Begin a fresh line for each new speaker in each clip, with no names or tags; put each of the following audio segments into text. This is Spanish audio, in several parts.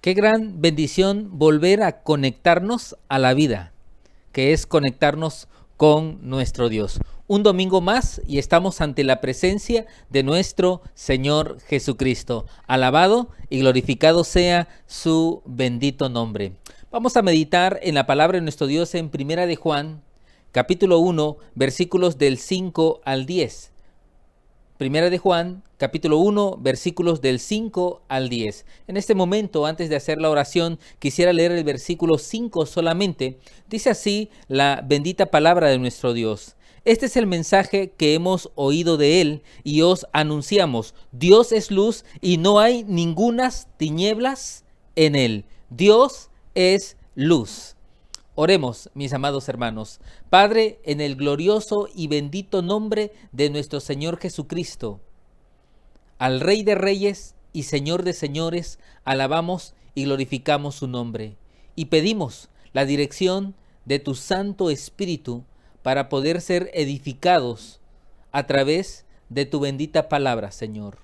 Qué gran bendición volver a conectarnos a la vida, que es conectarnos con nuestro Dios. Un domingo más y estamos ante la presencia de nuestro Señor Jesucristo. Alabado y glorificado sea su bendito nombre. Vamos a meditar en la palabra de nuestro Dios en Primera de Juan, capítulo 1, versículos del 5 al 10. Primera de Juan, capítulo 1, versículos del 5 al 10. En este momento, antes de hacer la oración, quisiera leer el versículo 5 solamente. Dice así la bendita palabra de nuestro Dios. Este es el mensaje que hemos oído de Él y os anunciamos. Dios es luz y no hay ningunas tinieblas en Él. Dios es luz. Oremos, mis amados hermanos. Padre, en el glorioso y bendito nombre de nuestro Señor Jesucristo, al Rey de Reyes y Señor de Señores, alabamos y glorificamos su nombre. Y pedimos la dirección de tu Santo Espíritu para poder ser edificados a través de tu bendita palabra, Señor.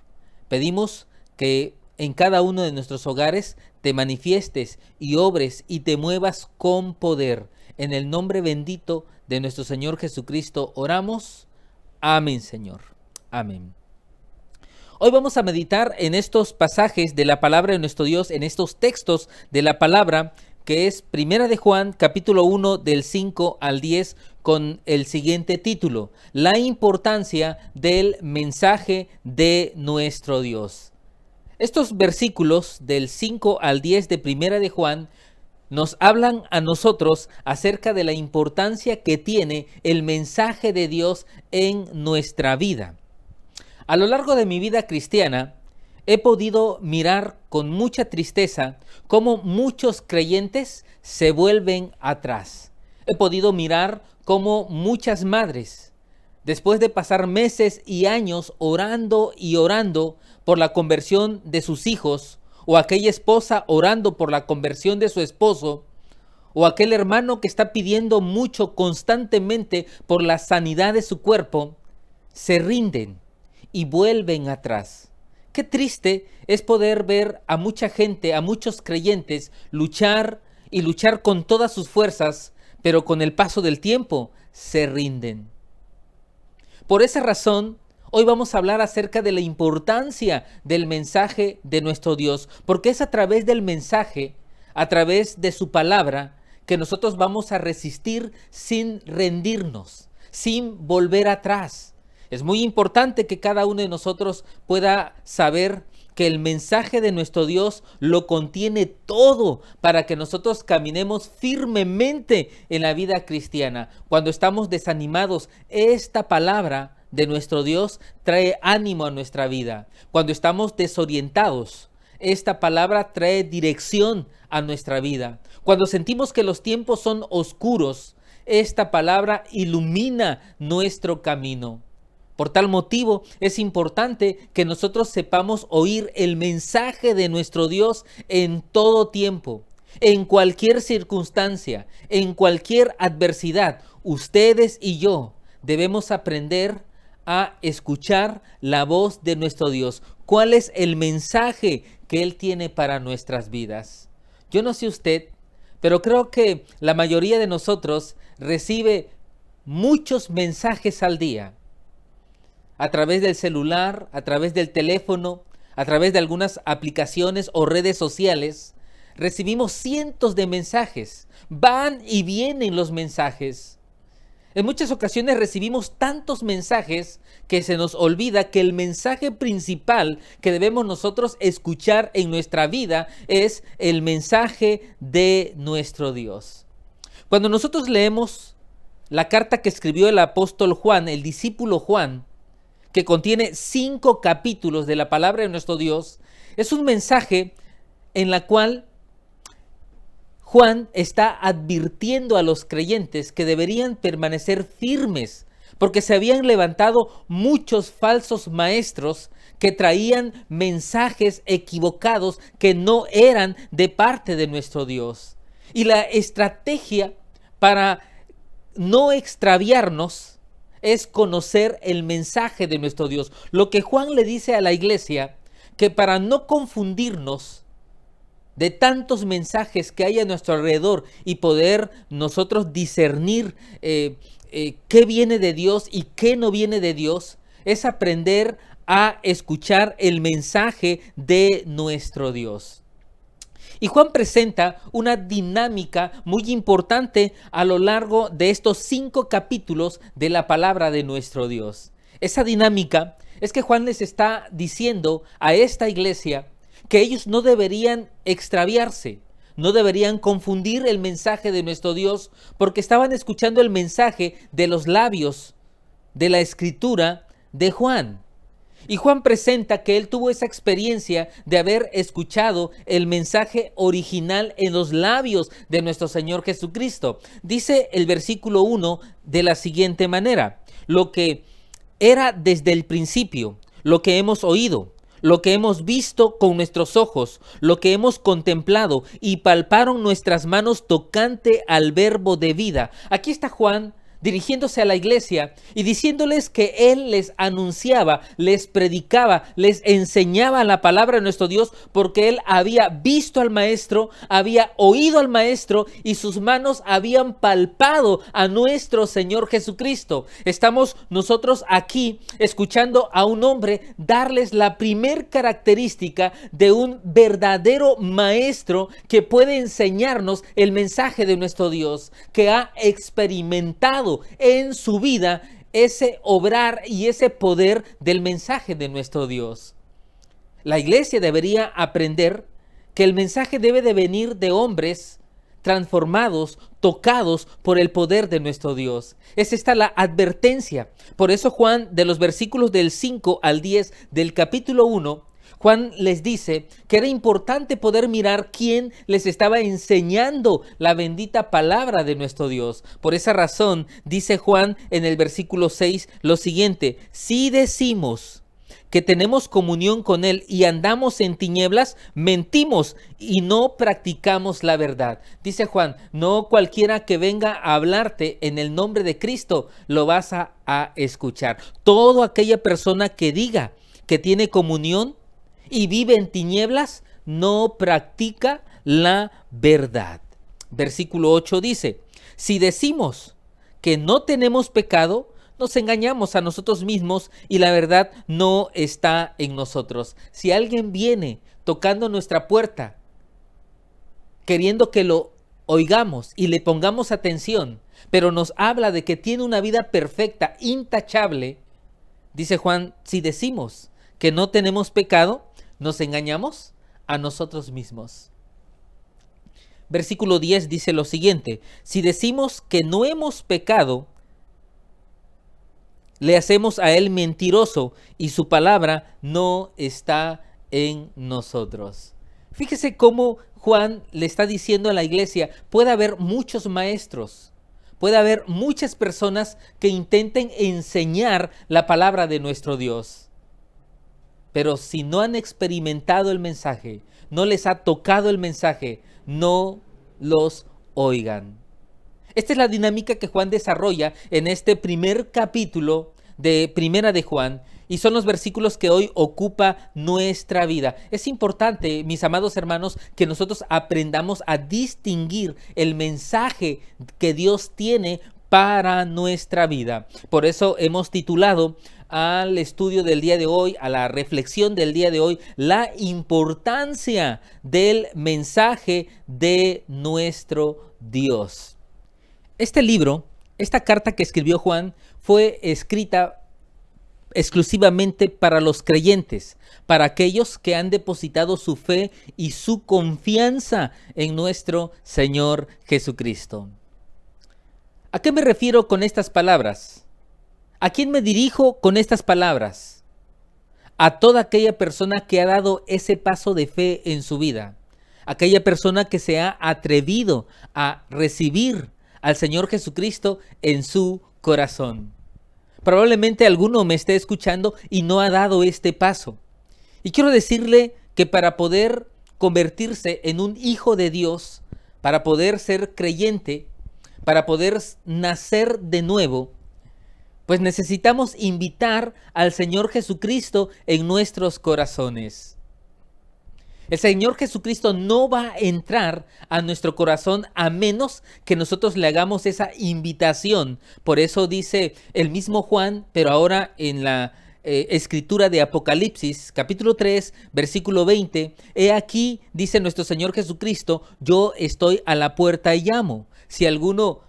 Pedimos que en cada uno de nuestros hogares te manifiestes y obres y te muevas con poder. En el nombre bendito de nuestro Señor Jesucristo oramos. Amén, Señor. Amén. Hoy vamos a meditar en estos pasajes de la palabra de nuestro Dios, en estos textos de la palabra, que es Primera de Juan, capítulo 1, del 5 al 10, con el siguiente título: La importancia del mensaje de nuestro Dios. Estos versículos del 5 al 10 de Primera de Juan nos hablan a nosotros acerca de la importancia que tiene el mensaje de Dios en nuestra vida. A lo largo de mi vida cristiana, he podido mirar con mucha tristeza cómo muchos creyentes se vuelven atrás. He podido mirar cómo muchas madres, después de pasar meses y años orando y orando por la conversión de sus hijos, o aquella esposa orando por la conversión de su esposo, o aquel hermano que está pidiendo mucho constantemente por la sanidad de su cuerpo, se rinden y vuelven atrás. Qué triste es poder ver a mucha gente, a muchos creyentes luchar y luchar con todas sus fuerzas, pero con el paso del tiempo se rinden. Por esa razón, hoy vamos a hablar acerca de la importancia del mensaje de nuestro Dios, porque es a través del mensaje, a través de su palabra, que nosotros vamos a resistir sin rendirnos, sin volver atrás. Es muy importante que cada uno de nosotros pueda saber que el mensaje de nuestro Dios lo contiene todo para que nosotros caminemos firmemente en la vida cristiana. Cuando estamos desanimados, esta palabra de nuestro Dios trae ánimo a nuestra vida. Cuando estamos desorientados, esta palabra trae dirección a nuestra vida. Cuando sentimos que los tiempos son oscuros, esta palabra ilumina nuestro camino. Por tal motivo, es importante que nosotros sepamos oír el mensaje de nuestro Dios en todo tiempo, en cualquier circunstancia, en cualquier adversidad. Ustedes y yo debemos aprender a escuchar la voz de nuestro Dios. ¿Cuál es el mensaje que Él tiene para nuestras vidas? Yo no sé usted, pero creo que la mayoría de nosotros recibe muchos mensajes al día. A través del celular, a través del teléfono, a través de algunas aplicaciones o redes sociales, recibimos cientos de mensajes. Van y vienen los mensajes. En muchas ocasiones recibimos tantos mensajes que se nos olvida que el mensaje principal que debemos nosotros escuchar en nuestra vida es el mensaje de nuestro Dios. Cuando nosotros leemos la carta que escribió el apóstol Juan, el discípulo Juan, que contiene 5 capítulos de la palabra de nuestro Dios, es un mensaje en la cual Juan está advirtiendo a los creyentes que deberían permanecer firmes, porque se habían levantado muchos falsos maestros que traían mensajes equivocados que no eran de parte de nuestro Dios. Y la estrategia para no extraviarnos es conocer el mensaje de nuestro Dios. Lo que Juan le dice a la iglesia, que para no confundirnos, de tantos mensajes que hay a nuestro alrededor y poder nosotros discernir qué viene de Dios y qué no viene de Dios, es aprender a escuchar el mensaje de nuestro Dios. Y Juan presenta una dinámica muy importante a lo largo de estos 5 capítulos de la palabra de nuestro Dios. Esa dinámica es que Juan les está diciendo a esta iglesia que ellos no deberían extraviarse, no deberían confundir el mensaje de nuestro Dios, porque estaban escuchando el mensaje de los labios de la escritura de Juan. Y Juan presenta que él tuvo esa experiencia de haber escuchado el mensaje original en los labios de nuestro Señor Jesucristo. Dice el versículo 1 de la siguiente manera: lo que era desde el principio, lo que hemos oído, lo que hemos visto con nuestros ojos, lo que hemos contemplado y palparon nuestras manos tocante al verbo de vida. Aquí está Juan dirigiéndose a la iglesia y diciéndoles que él les anunciaba, les predicaba, les enseñaba la palabra de nuestro Dios, porque él había visto al maestro, había oído al maestro y sus manos habían palpado a nuestro Señor Jesucristo. Estamos nosotros aquí escuchando a un hombre darles la primer característica de un verdadero maestro que puede enseñarnos el mensaje de nuestro Dios, que ha experimentado en su vida ese obrar y ese poder del mensaje de nuestro Dios. La iglesia debería aprender que el mensaje debe de venir de hombres transformados, tocados por el poder de nuestro Dios. Es esta la advertencia. Por eso Juan, de los versículos del 5 al 10 del capítulo 1, Juan les dice que era importante poder mirar quién les estaba enseñando la bendita palabra de nuestro Dios. Por esa razón, dice Juan en el versículo 6 lo siguiente: si decimos que tenemos comunión con Él y andamos en tinieblas, mentimos y no practicamos la verdad. Dice Juan, no cualquiera que venga a hablarte en el nombre de Cristo lo vas a escuchar. Toda aquella persona que diga que tiene comunión y vive en tinieblas, no practica la verdad. Versículo 8 dice: si decimos que no tenemos pecado, nos engañamos a nosotros mismos y la verdad no está en nosotros. Si alguien viene tocando nuestra puerta, queriendo que lo oigamos y le pongamos atención, pero nos habla de que tiene una vida perfecta, intachable, dice Juan, si decimos que no tenemos pecado, nos engañamos a nosotros mismos. Versículo 10 dice lo siguiente: si decimos que no hemos pecado, le hacemos a él mentiroso y su palabra no está en nosotros. Fíjese cómo Juan le está diciendo a la iglesia: puede haber muchos maestros, puede haber muchas personas que intenten enseñar la palabra de nuestro Dios. Pero si no han experimentado el mensaje, no les ha tocado el mensaje, no los oigan. Esta es la dinámica que Juan desarrolla en este primer capítulo de Primera de Juan, y son los versículos que hoy ocupa nuestra vida. Es importante, mis amados hermanos, que nosotros aprendamos a distinguir el mensaje que Dios tiene para nuestra vida. Por eso hemos titulado al estudio del día de hoy, a la reflexión del día de hoy, la importancia del mensaje de nuestro Dios. Este libro, esta carta que escribió Juan, fue escrita exclusivamente para los creyentes, para aquellos que han depositado su fe y su confianza en nuestro Señor Jesucristo. ¿A qué me refiero con estas palabras? ¿A quién me dirijo con estas palabras? A toda aquella persona que ha dado ese paso de fe en su vida, aquella persona que se ha atrevido a recibir al Señor Jesucristo en su corazón. Probablemente alguno me esté escuchando y no ha dado este paso. Y quiero decirle que para poder convertirse en un hijo de Dios, para poder ser creyente, para poder nacer de nuevo, pues necesitamos invitar al Señor Jesucristo en nuestros corazones. El Señor Jesucristo no va a entrar a nuestro corazón a menos que nosotros le hagamos esa invitación. Por eso dice el mismo Juan, pero ahora en la escritura de Apocalipsis, capítulo 3, versículo 20. He aquí, dice nuestro Señor Jesucristo, yo estoy a la puerta y llamo. Si alguno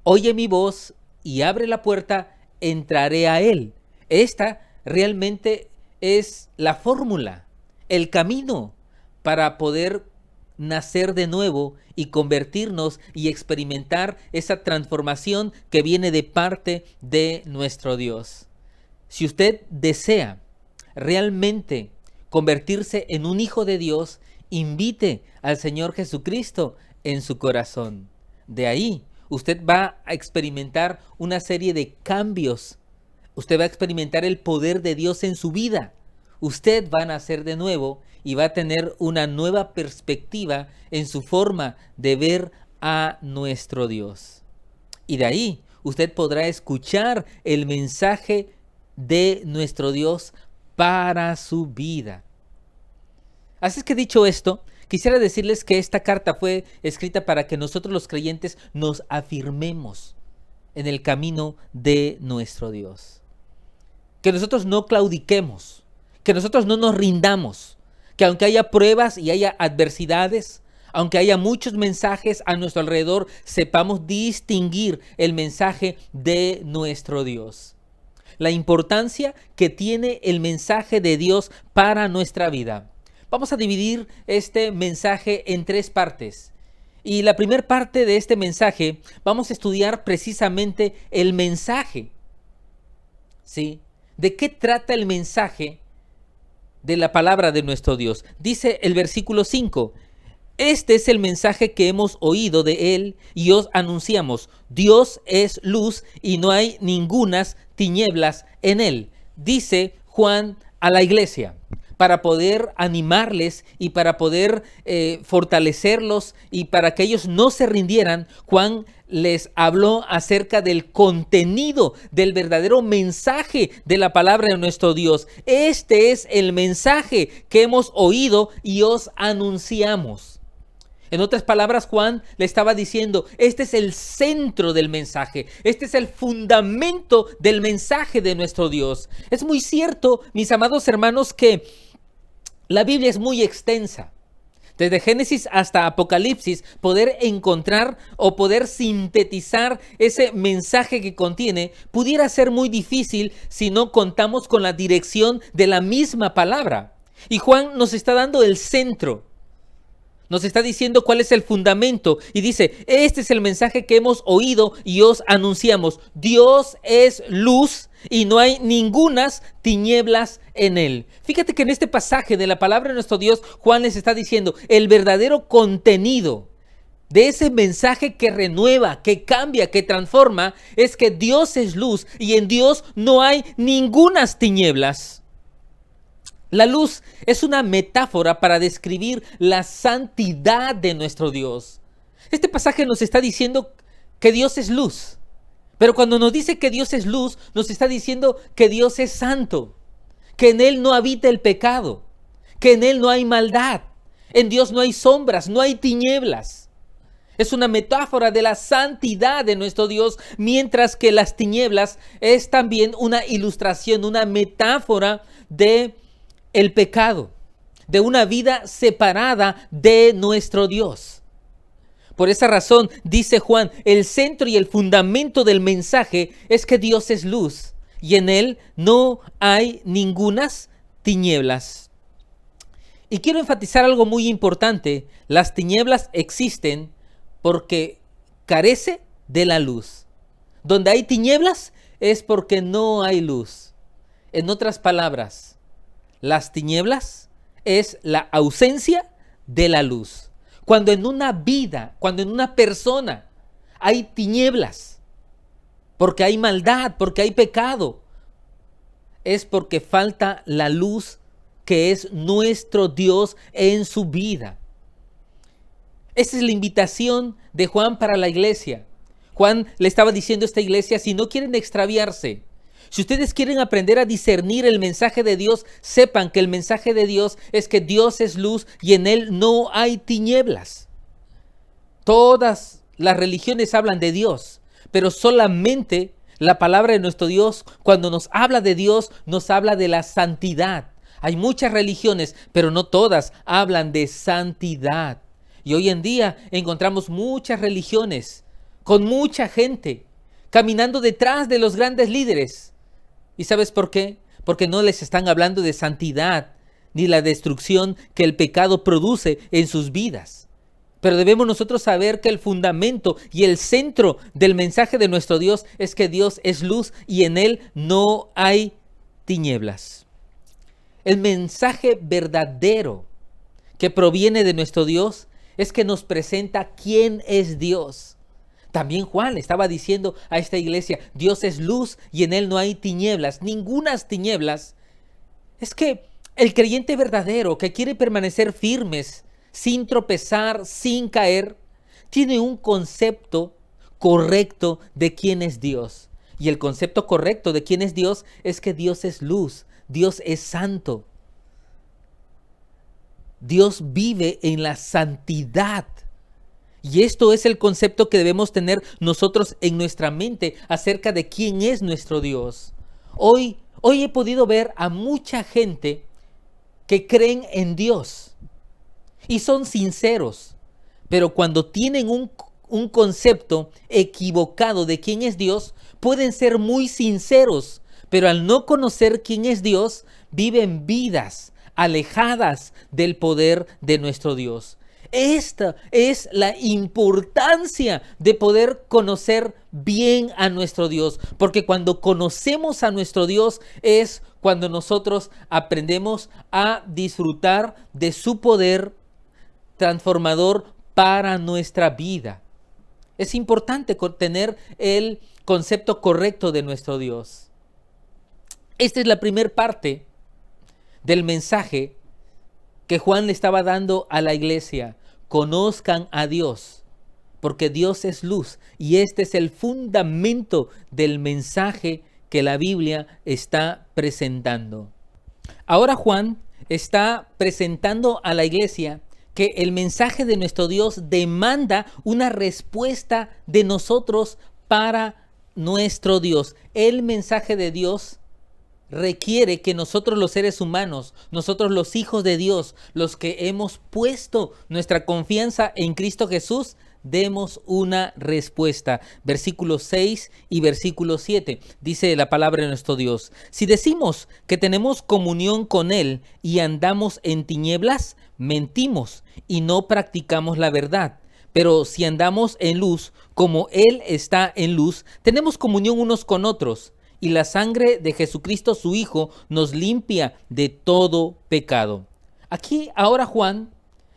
oye mi voz y abre la puerta, entraré a él. Esta realmente es la fórmula, el camino para poder nacer de nuevo y convertirnos y experimentar esa transformación que viene de parte de nuestro Dios. Si usted desea realmente convertirse en un hijo de Dios, invite al Señor Jesucristo en su corazón. De ahí, usted va a experimentar una serie de cambios. Usted va a experimentar el poder de Dios en su vida. Usted va a nacer de nuevo y va a tener una nueva perspectiva en su forma de ver a nuestro Dios. Y de ahí, usted podrá escuchar el mensaje de nuestro Dios para su vida. Así es que, dicho esto, quisiera decirles que esta carta fue escrita para que nosotros los creyentes nos afirmemos en el camino de nuestro Dios. Que nosotros no claudiquemos, que nosotros no nos rindamos, que aunque haya pruebas y haya adversidades, aunque haya muchos mensajes a nuestro alrededor, sepamos distinguir el mensaje de nuestro Dios. La importancia que tiene el mensaje de Dios para nuestra vida. Vamos a dividir este mensaje en 3 partes. Y la primera parte de este mensaje, vamos a estudiar precisamente el mensaje. ¿Sí? ¿De qué trata el mensaje de la palabra de nuestro Dios? Dice el versículo 5. Este es el mensaje que hemos oído de Él y os anunciamos. Dios es luz y no hay ningunas tinieblas en Él. Dice Juan a la iglesia, para poder animarles y para poder fortalecerlos y para que ellos no se rindieran. Juan les habló acerca del contenido, del verdadero mensaje de la palabra de nuestro Dios. Este es el mensaje que hemos oído y os anunciamos. En otras palabras, Juan le estaba diciendo, este es el centro del mensaje, este es el fundamento del mensaje de nuestro Dios. Es muy cierto, mis amados hermanos, que la Biblia es muy extensa. Desde Génesis hasta Apocalipsis, poder encontrar o poder sintetizar ese mensaje que contiene pudiera ser muy difícil si no contamos con la dirección de la misma palabra. Y Juan nos está dando el centro. Nos está diciendo cuál es el fundamento y dice, este es el mensaje que hemos oído y os anunciamos. Dios es luz y no hay ningunas tinieblas en Él. Fíjate que en este pasaje de la palabra de nuestro Dios, Juan les está diciendo el verdadero contenido de ese mensaje que renueva, que cambia, que transforma, es que Dios es luz y en Dios no hay ningunas tinieblas. La luz es una metáfora para describir la santidad de nuestro Dios. Este pasaje nos está diciendo que Dios es luz. Pero cuando nos dice que Dios es luz, nos está diciendo que Dios es santo, que en Él no habita el pecado, que en Él no hay maldad, en Dios no hay sombras, no hay tinieblas. Es una metáfora de la santidad de nuestro Dios, mientras que las tinieblas es también una ilustración, una metáfora de el pecado, de una vida separada de nuestro Dios. Por esa razón, dice Juan, el centro y el fundamento del mensaje es que Dios es luz y en Él no hay ningunas tinieblas. Y quiero enfatizar algo muy importante. Las tinieblas existen porque carece de la luz. Donde hay tinieblas es porque no hay luz. En otras palabras, las tinieblas es la ausencia de la luz. Cuando en una vida, cuando en una persona hay tinieblas, porque hay maldad, porque hay pecado, es porque falta la luz que es nuestro Dios en su vida. Esa es la invitación de Juan para la iglesia. Juan le estaba diciendo a esta iglesia, si no quieren extraviarse, Si ustedes quieren aprender a discernir el mensaje de Dios, sepan que el mensaje de Dios es que Dios es luz y en Él no hay tinieblas. Todas las religiones hablan de Dios, pero solamente la palabra de nuestro Dios, cuando nos habla de Dios, nos habla de la santidad. Hay muchas religiones, pero no todas hablan de santidad. Y hoy en día encontramos muchas religiones con mucha gente caminando detrás de los grandes líderes. ¿Y sabes por qué? Porque no les están hablando de santidad ni la destrucción que el pecado produce en sus vidas. Pero debemos nosotros saber que el fundamento y el centro del mensaje de nuestro Dios es que Dios es luz y en Él no hay tinieblas. El mensaje verdadero que proviene de nuestro Dios es que nos presenta quién es Dios. También Juan le estaba diciendo a esta iglesia, Dios es luz y en Él no hay tinieblas, ningunas tinieblas. Es que el creyente verdadero que quiere permanecer firmes, sin tropezar, sin caer, tiene un concepto correcto de quién es Dios. Y el concepto correcto de quién es Dios es que Dios es luz, Dios es santo. Dios vive en la santidad. Y esto es el concepto que debemos tener nosotros en nuestra mente acerca de quién es nuestro Dios. Hoy he podido ver a mucha gente que creen en Dios y son sinceros, pero cuando tienen un concepto equivocado de quién es Dios, pueden ser muy sinceros, pero al no conocer quién es Dios, viven vidas alejadas del poder de nuestro Dios. Esta es la importancia de poder conocer bien a nuestro Dios, porque cuando conocemos a nuestro Dios es cuando nosotros aprendemos a disfrutar de su poder transformador para nuestra vida. Es importante tener el concepto correcto de nuestro Dios. Esta es la primera parte del mensaje que Juan le estaba dando a la iglesia. Conozcan a Dios, porque Dios es luz. Y este es el fundamento del mensaje que la Biblia está presentando. Ahora Juan está presentando a la iglesia que el mensaje de nuestro Dios demanda una respuesta de nosotros para nuestro Dios. El mensaje de Dios requiere que nosotros los seres humanos, nosotros los hijos de Dios, los que hemos puesto nuestra confianza en Cristo Jesús, demos una respuesta. Versículos 6 y versículo 7, dice la palabra de nuestro Dios. Si decimos que tenemos comunión con Él y andamos en tinieblas, mentimos y no practicamos la verdad. Pero si andamos en luz, como Él está en luz, tenemos comunión unos con otros. Y la sangre de Jesucristo, su Hijo, nos limpia de todo pecado. Aquí ahora Juan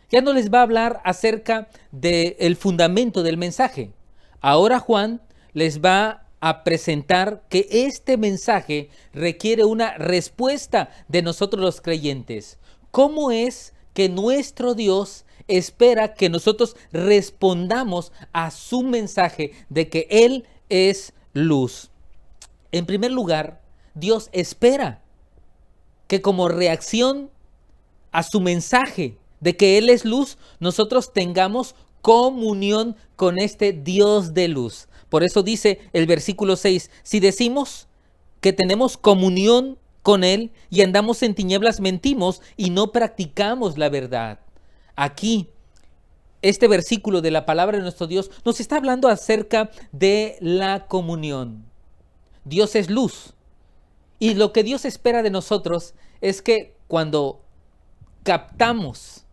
ya no les va a hablar acerca del fundamento del mensaje. Ahora Juan les va a presentar que este mensaje requiere una respuesta de nosotros los creyentes. ¿Cómo es que nuestro Dios espera que nosotros respondamos a su mensaje de que Él es luz? En primer lugar, Dios espera que como reacción a su mensaje de que Él es luz, nosotros tengamos comunión con este Dios de luz. Por eso dice el versículo 6, si decimos que tenemos comunión con Él y andamos en tinieblas, mentimos y no practicamos la verdad. Aquí, este versículo de la palabra de nuestro Dios nos está hablando acerca de la comunión. Dios es luz. Y lo que Dios espera de nosotros es que cuando captamos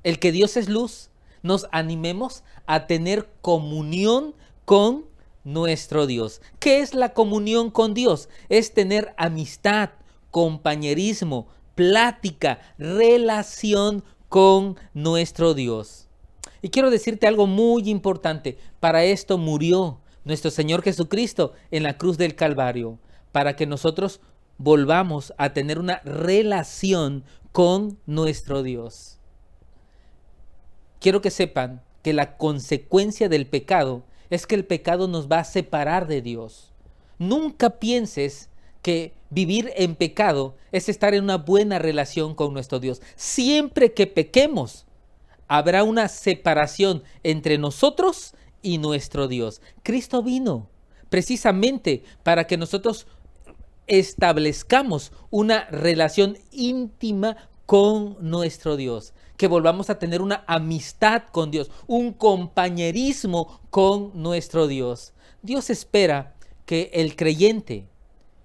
el que Dios es luz, nos animemos a tener comunión con nuestro Dios. ¿Qué es la comunión con Dios? Es tener amistad, compañerismo, plática, relación con nuestro Dios. Y quiero decirte algo muy importante. Para esto murió nuestro Señor Jesucristo en la cruz del Calvario, para que nosotros volvamos a tener una relación con nuestro Dios. Quiero que sepan que la consecuencia del pecado es que el pecado nos va a separar de Dios. Nunca pienses que vivir en pecado es estar en una buena relación con nuestro Dios. Siempre que pequemos, habrá una separación entre nosotros y nuestro Dios. Cristo vino precisamente para que nosotros establezcamos una relación íntima con nuestro Dios, que volvamos a tener una amistad con Dios, un compañerismo con nuestro Dios. Dios espera que el creyente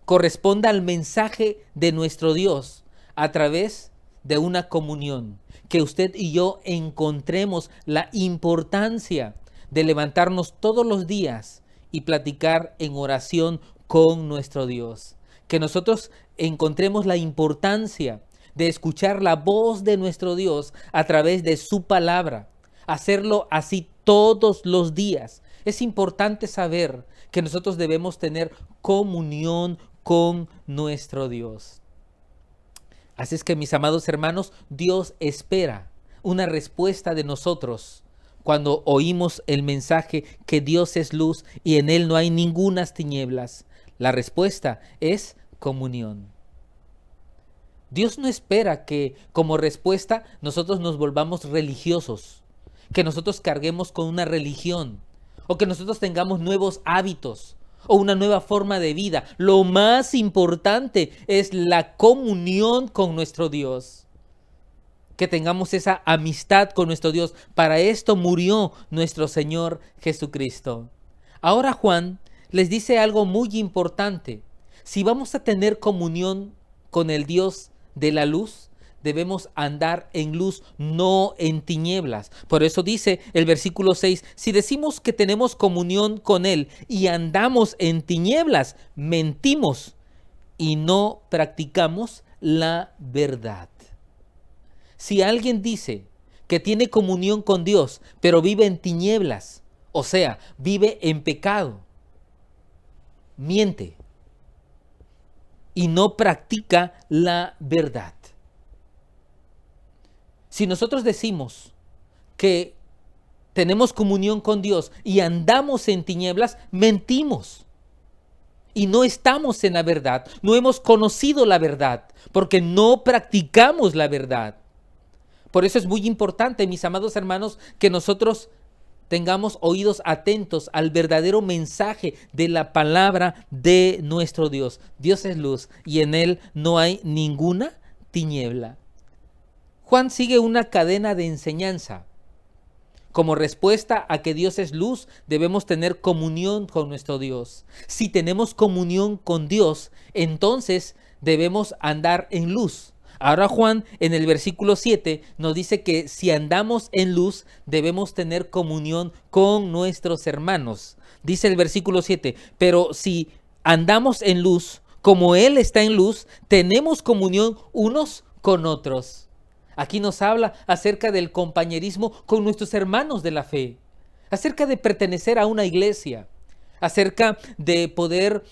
corresponda al mensaje de nuestro Dios a través de una comunión, que usted y yo encontremos la importancia de levantarnos todos los días y platicar en oración con nuestro Dios, que nosotros encontremos la importancia de escuchar la voz de nuestro Dios a través de su palabra, hacerlo así todos los días. Es importante saber que nosotros debemos tener comunión con nuestro Dios. Así es que, mis amados hermanos, Dios espera una respuesta de nosotros cuando oímos el mensaje que Dios es luz y en Él no hay ningunas tinieblas. La respuesta es comunión. Dios no espera que como respuesta nosotros nos volvamos religiosos, que nosotros carguemos con una religión o que nosotros tengamos nuevos hábitos o una nueva forma de vida. Lo más importante es la comunión con nuestro Dios, que tengamos esa amistad con nuestro Dios. Para esto murió nuestro Señor Jesucristo. Ahora Juan les dice algo muy importante. Si vamos a tener comunión con el Dios de la luz, debemos andar en luz, no en tinieblas. Por eso dice el versículo 6, si decimos que tenemos comunión con Él y andamos en tinieblas, mentimos y no practicamos la verdad. Si alguien dice que tiene comunión con Dios, pero vive en tinieblas, o sea, vive en pecado, miente y no practica la verdad. Si nosotros decimos que tenemos comunión con Dios y andamos en tinieblas, mentimos y no estamos en la verdad, no hemos conocido la verdad, porque no practicamos la verdad. Por eso es muy importante, mis amados hermanos, que nosotros tengamos oídos atentos al verdadero mensaje de la palabra de nuestro Dios. Dios es luz y en Él no hay ninguna tiniebla. Juan sigue una cadena de enseñanza. Como respuesta a que Dios es luz, debemos tener comunión con nuestro Dios. Si tenemos comunión con Dios, entonces debemos andar en luz. Ahora Juan en el versículo 7 nos dice que si andamos en luz debemos tener comunión con nuestros hermanos. Dice el versículo 7, pero si andamos en luz, como Él está en luz, tenemos comunión unos con otros. Aquí nos habla acerca del compañerismo con nuestros hermanos de la fe, acerca de pertenecer a una iglesia, acerca de poder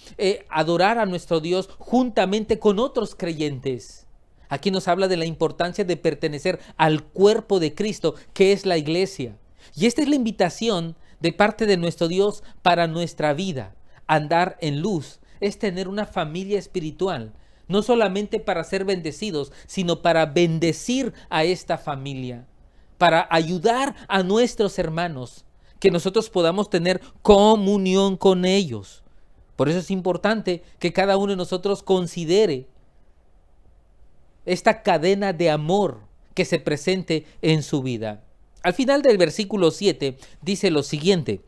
adorar a nuestro Dios juntamente con otros creyentes. Aquí nos habla de la importancia de pertenecer al cuerpo de Cristo, que es la iglesia. Y esta es la invitación de parte de nuestro Dios para nuestra vida. Andar en luz es tener una familia espiritual, no solamente para ser bendecidos, sino para bendecir a esta familia, para ayudar a nuestros hermanos, que nosotros podamos tener comunión con ellos. Por eso es importante que cada uno de nosotros considere esta cadena de amor que se presente en su vida. Al final del versículo 7 dice lo siguiente: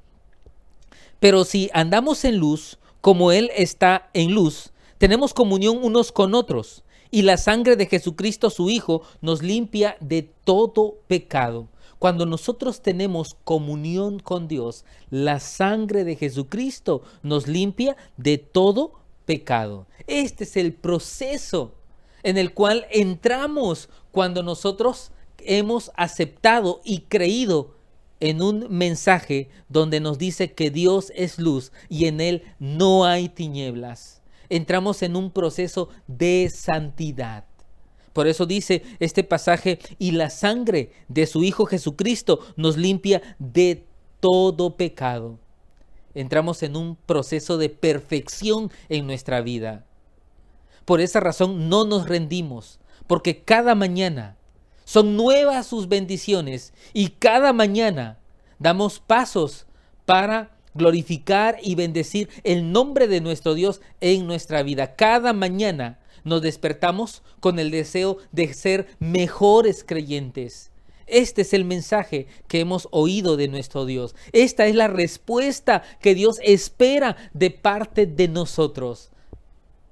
pero si andamos en luz, como Él está en luz, tenemos comunión unos con otros, y la sangre de Jesucristo su Hijo nos limpia de todo pecado. Cuando nosotros tenemos comunión con Dios, la sangre de Jesucristo nos limpia de todo pecado. Este es el proceso en el cual entramos cuando nosotros hemos aceptado y creído en un mensaje donde nos dice que Dios es luz y en Él no hay tinieblas. Entramos en un proceso de santidad. Por eso dice este pasaje, y la sangre de su Hijo Jesucristo nos limpia de todo pecado. Entramos en un proceso de perfección en nuestra vida. Por esa razón no nos rendimos, porque cada mañana son nuevas sus bendiciones y cada mañana damos pasos para glorificar y bendecir el nombre de nuestro Dios en nuestra vida. Cada mañana nos despertamos con el deseo de ser mejores creyentes. Este es el mensaje que hemos oído de nuestro Dios. Esta es la respuesta que Dios espera de parte de nosotros.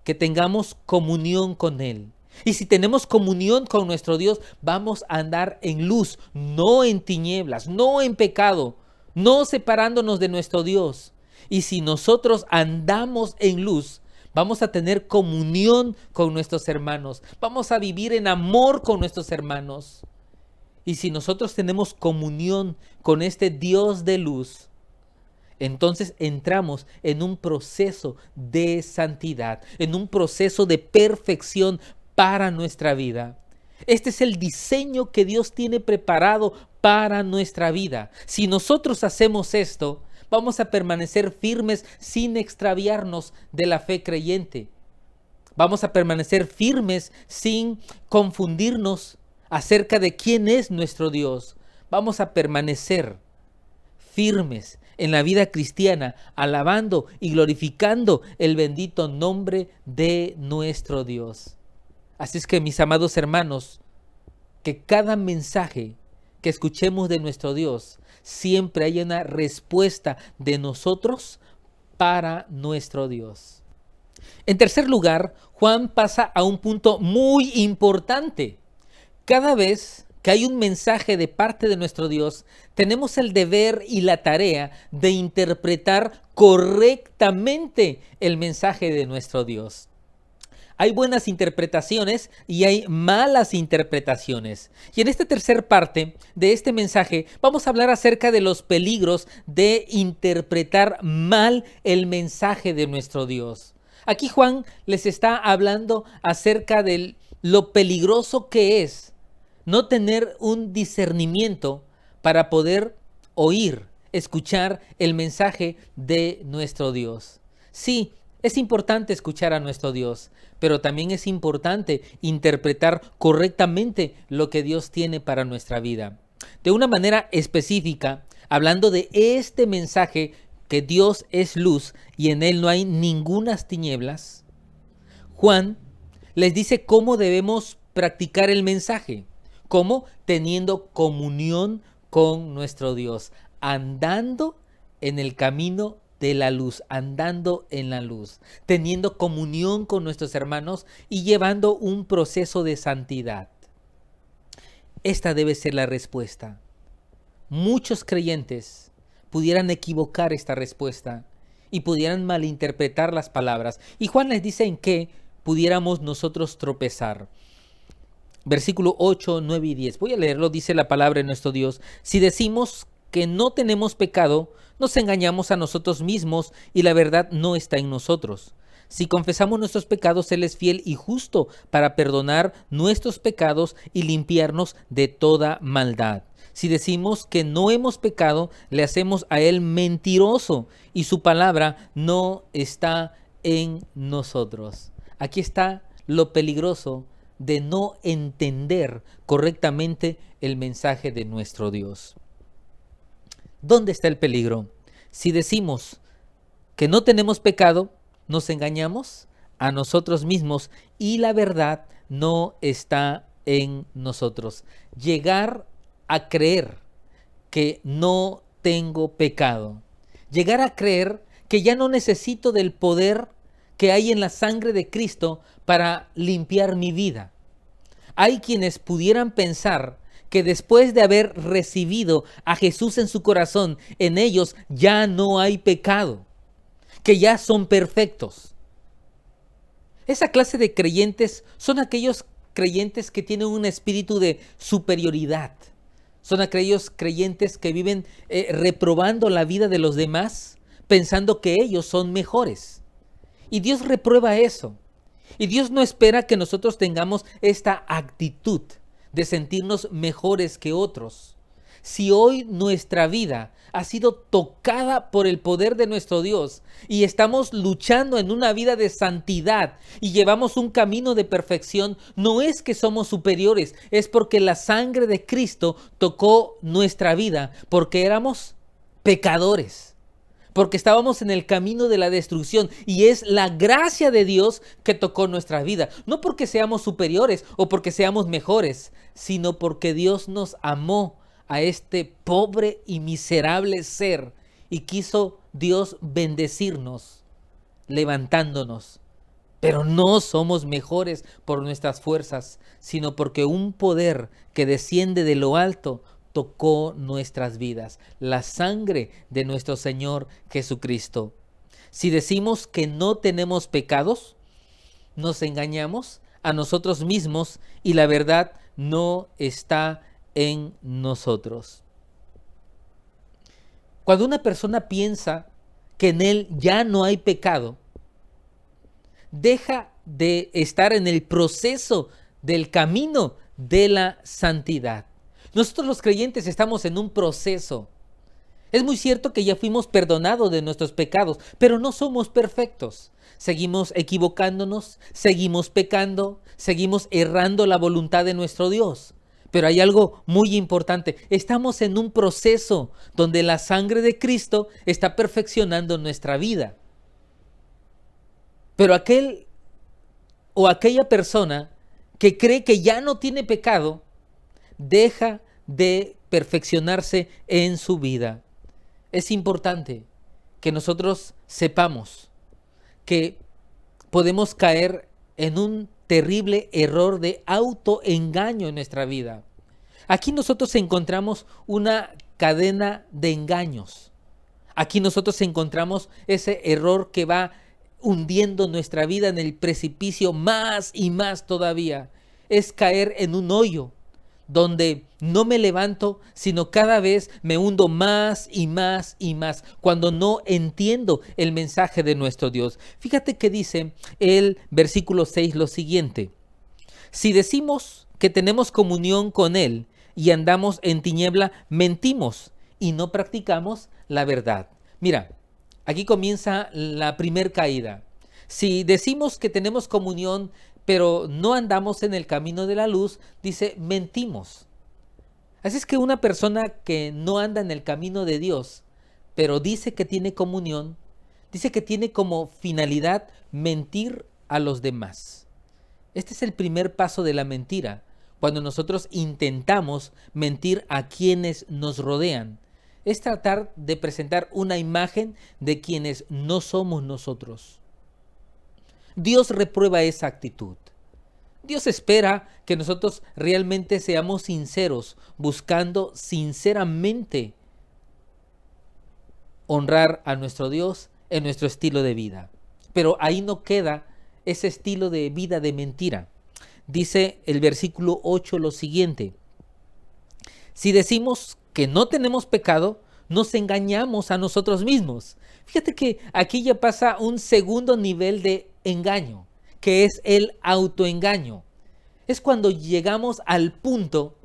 Que tengamos comunión con Él. Y si tenemos comunión con nuestro Dios, vamos a andar en luz, no en tinieblas, no en pecado, no separándonos de nuestro Dios. Y si nosotros andamos en luz, vamos a tener comunión con nuestros hermanos, vamos a vivir en amor con nuestros hermanos. Y si nosotros tenemos comunión con este Dios de luz, entonces entramos en un proceso de santidad, en un proceso de perfección para nuestra vida. Este es el diseño que Dios tiene preparado para nuestra vida. Si nosotros hacemos esto, vamos a permanecer firmes sin extraviarnos de la fe creyente. Vamos a permanecer firmes sin confundirnos acerca de quién es nuestro Dios. Vamos a permanecer firmes en la vida cristiana, alabando y glorificando el bendito nombre de nuestro Dios. Así es que, mis amados hermanos, que cada mensaje que escuchemos de nuestro Dios siempre haya una respuesta de nosotros para nuestro Dios. En tercer lugar, Juan pasa a un punto muy importante. Cada vez que hay un mensaje de parte de nuestro Dios, tenemos el deber y la tarea de interpretar correctamente el mensaje de nuestro Dios. Hay buenas interpretaciones y hay malas interpretaciones. Y en esta tercera parte de este mensaje vamos a hablar acerca de los peligros de interpretar mal el mensaje de nuestro Dios. Aquí Juan les está hablando acerca de lo peligroso que es no tener un discernimiento para poder oír, escuchar el mensaje de nuestro Dios. Sí, es importante escuchar a nuestro Dios, pero también es importante interpretar correctamente lo que Dios tiene para nuestra vida. De una manera específica, hablando de este mensaje que Dios es luz y en Él no hay ningunas tinieblas, Juan les dice cómo debemos practicar el mensaje. ¿Cómo? Teniendo comunión con nuestro Dios, andando en el camino de la luz, andando en la luz, teniendo comunión con nuestros hermanos y llevando un proceso de santidad. Esta debe ser la respuesta. Muchos creyentes pudieran equivocar esta respuesta y pudieran malinterpretar las palabras. Y Juan les dice en qué pudiéramos nosotros tropezar. Versículo 8, 9 y 10. Voy a leerlo, dice la palabra de nuestro Dios. Si decimos que no tenemos pecado, nos engañamos a nosotros mismos y la verdad no está en nosotros. Si confesamos nuestros pecados, Él es fiel y justo para perdonar nuestros pecados y limpiarnos de toda maldad. Si decimos que no hemos pecado, le hacemos a Él mentiroso y su palabra no está en nosotros. Aquí está lo peligroso de no entender correctamente el mensaje de nuestro Dios. ¿Dónde está el peligro? Si decimos que no tenemos pecado, nos engañamos a nosotros mismos y la verdad no está en nosotros. Llegar a creer que no tengo pecado. Llegar a creer que ya no necesito del poder que hay en la sangre de Cristo para limpiar mi vida. Hay quienes pudieran pensar que después de haber recibido a Jesús en su corazón, en ellos ya no hay pecado, que ya son perfectos. Esa clase de creyentes son aquellos creyentes que tienen un espíritu de superioridad. Son aquellos creyentes que viven reprobando la vida de los demás, pensando que ellos son mejores. Y Dios reprueba eso. Y Dios no espera que nosotros tengamos esta actitud de sentirnos mejores que otros, Si hoy nuestra vida ha sido tocada por el poder de nuestro Dios y estamos luchando en una vida de santidad y llevamos un camino de perfección, no es que somos superiores, es porque la sangre de Cristo tocó nuestra vida, porque éramos pecadores, porque estábamos en el camino de la destrucción, y es la gracia de Dios que tocó nuestra vida, no porque seamos superiores o porque seamos mejores, sino porque Dios nos amó a este pobre y miserable ser, y quiso Dios bendecirnos, levantándonos. Pero no somos mejores por nuestras fuerzas, sino porque un poder que desciende de lo alto tocó nuestras vidas, la sangre de nuestro Señor Jesucristo. Si decimos que no tenemos pecados, nos engañamos a nosotros mismos y la verdad no está en nosotros. Cuando una persona piensa que en él ya no hay pecado, deja de estar en el proceso del camino de la santidad. Nosotros los creyentes estamos en un proceso. Es muy cierto que ya fuimos perdonados de nuestros pecados, pero no somos perfectos. Seguimos equivocándonos, seguimos pecando, seguimos errando la voluntad de nuestro Dios. Pero hay algo muy importante. Estamos en un proceso donde la sangre de Cristo está perfeccionando nuestra vida. Pero aquel o aquella persona que cree que ya no tiene pecado, deja de perfeccionarse en su vida. Es importante que nosotros sepamos que podemos caer en un terrible error de autoengaño en nuestra vida. Aquí nosotros encontramos una cadena de engaños. Aquí nosotros encontramos ese error que va hundiendo nuestra vida en el precipicio más y más todavía. Es caer en un hoyo donde no me levanto, sino cada vez me hundo más y más y más, cuando no entiendo el mensaje de nuestro Dios. Fíjate que dice el versículo 6 lo siguiente: si decimos que tenemos comunión con Él y andamos en tiniebla, mentimos y no practicamos la verdad. Mira, aquí comienza la primer caída. Si decimos que tenemos comunión, pero no andamos en el camino de la luz, dice, mentimos. Así es que una persona que no anda en el camino de Dios, pero dice que tiene comunión, dice que tiene como finalidad mentir a los demás. Este es el primer paso de la mentira, cuando nosotros intentamos mentir a quienes nos rodean. Es tratar de presentar una imagen de quienes no somos nosotros. Dios reprueba esa actitud. Dios espera que nosotros realmente seamos sinceros, buscando sinceramente honrar a nuestro Dios en nuestro estilo de vida. Pero ahí no queda ese estilo de vida de mentira. Dice el versículo 8 lo siguiente: si decimos que no tenemos pecado, nos engañamos a nosotros mismos. Fíjate que aquí ya pasa un segundo nivel de engaño, que es el autoengaño. Es cuando llegamos al punto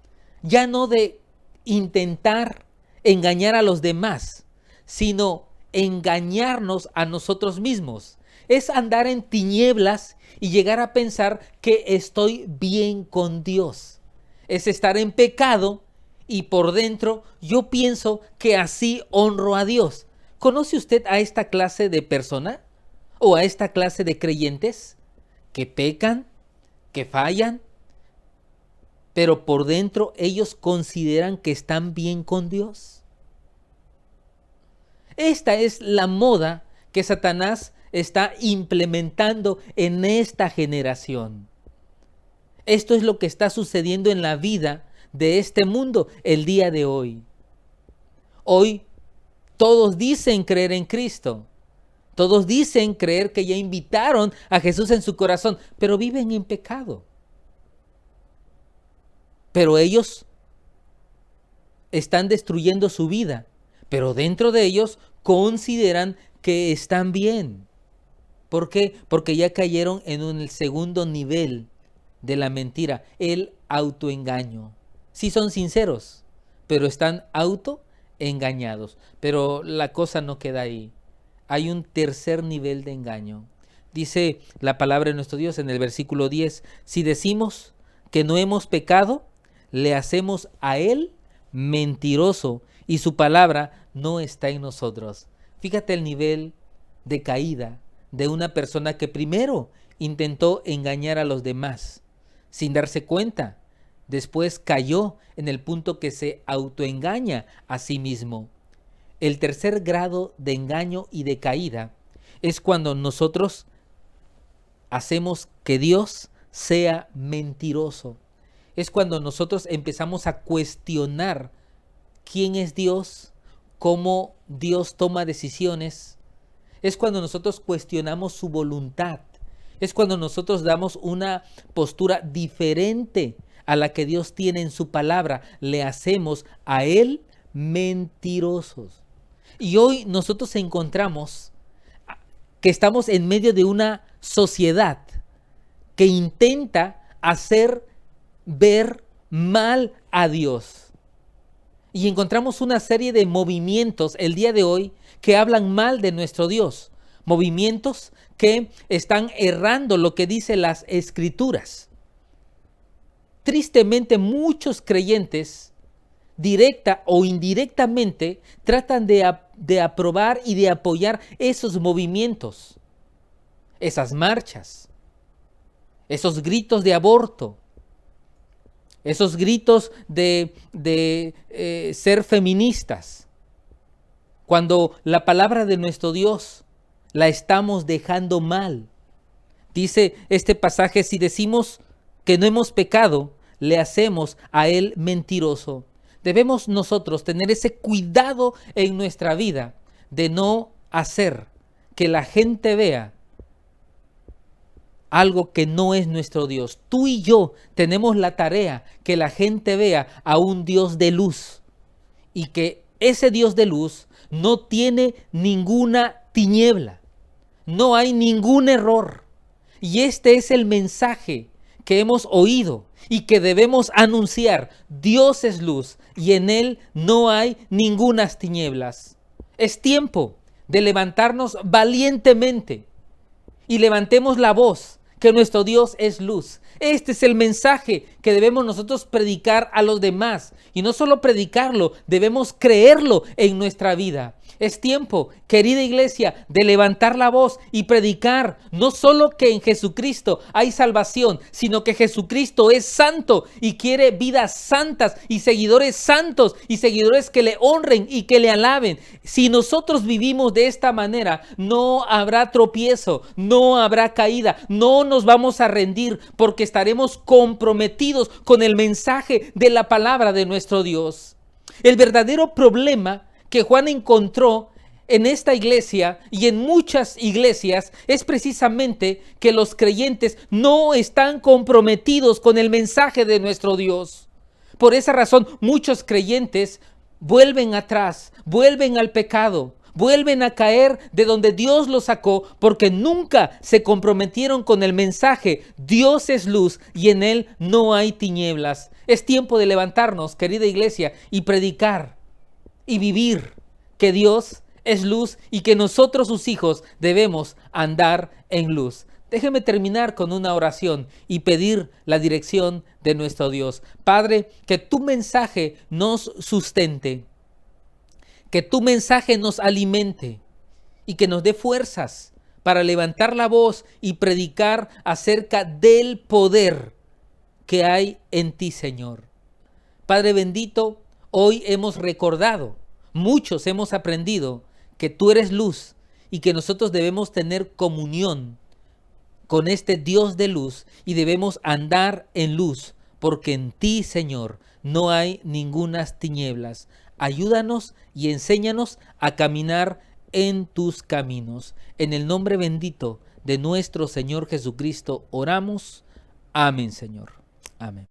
ya no de intentar engañar a los demás, sino engañarnos a nosotros mismos. Es andar en tinieblas y llegar a pensar que estoy bien con Dios. Es estar en pecado y por dentro yo pienso que así honro a Dios. ¿Conoce usted a esta clase de persona? ¿O a esta clase de creyentes que pecan, que fallan, pero por dentro ellos consideran que están bien con Dios? Esta es la moda que Satanás está implementando en esta generación. Esto es lo que está sucediendo en la vida de este mundo el día de hoy. Hoy todos dicen creer en Cristo. Todos dicen creer que ya invitaron a Jesús en su corazón, pero viven en pecado. Pero ellos están destruyendo su vida, pero dentro de ellos consideran que están bien. ¿Por qué? Porque ya cayeron en el segundo nivel de la mentira, el autoengaño. Sí son sinceros, pero están autoengañados. Pero la cosa no queda ahí. Hay un tercer nivel de engaño. Dice la palabra de nuestro Dios en el versículo 10, si decimos que no hemos pecado, le hacemos a Él mentiroso y su palabra no está en nosotros. Fíjate el nivel de caída de una persona que primero intentó engañar a los demás sin darse cuenta. Después cayó en el punto que se autoengaña a sí mismo. El tercer grado de engaño y de caída es cuando nosotros hacemos que Dios sea mentiroso. Es cuando nosotros empezamos a cuestionar quién es Dios, cómo Dios toma decisiones. Es cuando nosotros cuestionamos su voluntad. Es cuando nosotros damos una postura diferente a la que Dios tiene en su palabra. Le hacemos a Él mentirosos. Y hoy nosotros encontramos que estamos en medio de una sociedad que intenta hacer ver mal a Dios. Y encontramos una serie de movimientos el día de hoy que hablan mal de nuestro Dios. Movimientos que están errando lo que dicen las Escrituras. Tristemente, muchos creyentes, directa o indirectamente, tratan de aprobar y de apoyar esos movimientos, esas marchas, esos gritos de aborto, esos gritos de ser feministas, cuando la palabra de nuestro Dios la estamos dejando mal. Dice este pasaje, si decimos que no hemos pecado, le hacemos a Él mentiroso. Debemos nosotros tener ese cuidado en nuestra vida de no hacer que la gente vea algo que no es nuestro Dios. Tú y yo tenemos la tarea que la gente vea a un Dios de luz y que ese Dios de luz no tiene ninguna tiniebla, no hay ningún error. Y este es el mensaje que hemos oído y que debemos anunciar. Dios es luz y en Él no hay ningunas tinieblas. Es tiempo de levantarnos valientemente y levantemos la voz que nuestro Dios es luz. Este es el mensaje que debemos nosotros predicar a los demás. Y no solo predicarlo, debemos creerlo en nuestra vida. Es tiempo, querida iglesia, de levantar la voz y predicar no solo que en Jesucristo hay salvación, sino que Jesucristo es santo y quiere vidas santas y seguidores santos y seguidores que le honren y que le alaben. Si nosotros vivimos de esta manera, no habrá tropiezo, no habrá caída, no nos vamos a rendir porque estaremos comprometidos con el mensaje de la palabra de nuestro Dios. El verdadero problema que Juan encontró en esta iglesia y en muchas iglesias es precisamente que los creyentes no están comprometidos con el mensaje de nuestro Dios. Por esa razón, muchos creyentes vuelven atrás, vuelven al pecado, vuelven a caer de donde Dios los sacó porque nunca se comprometieron con el mensaje. Dios es luz y en Él no hay tinieblas. Es tiempo de levantarnos, querida iglesia, y predicar y vivir que Dios es luz y que nosotros, sus hijos, debemos andar en luz. Déjeme terminar con una oración y pedir la dirección de nuestro Dios. Padre, que tu mensaje nos sustente, que tu mensaje nos alimente y que nos dé fuerzas para levantar la voz y predicar acerca del poder que hay en ti, Señor. Padre bendito, hoy hemos recordado, muchos hemos aprendido que tú eres luz y que nosotros debemos tener comunión con este Dios de luz y debemos andar en luz, porque en ti, Señor, no hay ningunas tinieblas. Ayúdanos y enséñanos a caminar en tus caminos. En el nombre bendito de nuestro Señor Jesucristo oramos. Amén, Señor. Amén.